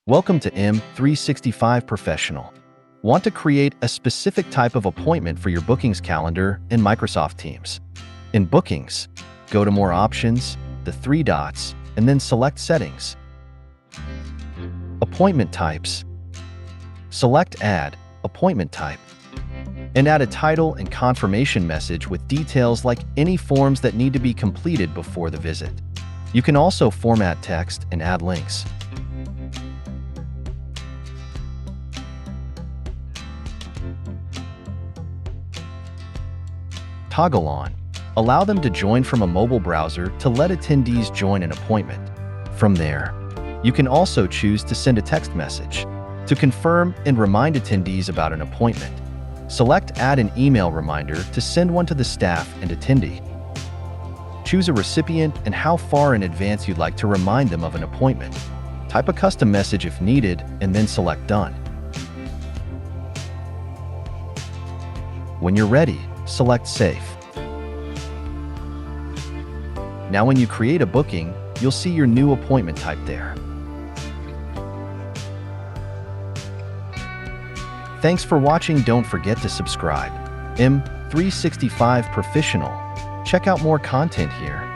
Welcome to M365 Professional. Want to create a specific type of appointment for your bookings calendar in Microsoft Teams? In Bookings, go to More Options, the three dots, and then select Settings. Appointment Types. Select Add Appointment Type, and add a title and confirmation message with details like any forms that need to be completed before the visit. You can also format text and add links. Toggle on. Allow them to join from a mobile browser to let attendees join an appointment. From there, you can also choose to send a text message to confirm and remind attendees about an appointment. Select Add an email reminder to send one to the staff and attendee. Choose a recipient and how far in advance you'd like to remind them of an appointment. Type a custom message if needed, and then select Done. When you're ready, select Save. Now when you create a booking, you'll see your new appointment type there. Thanks for watching. Don't forget to subscribe. M365 Professional. Check out more content here.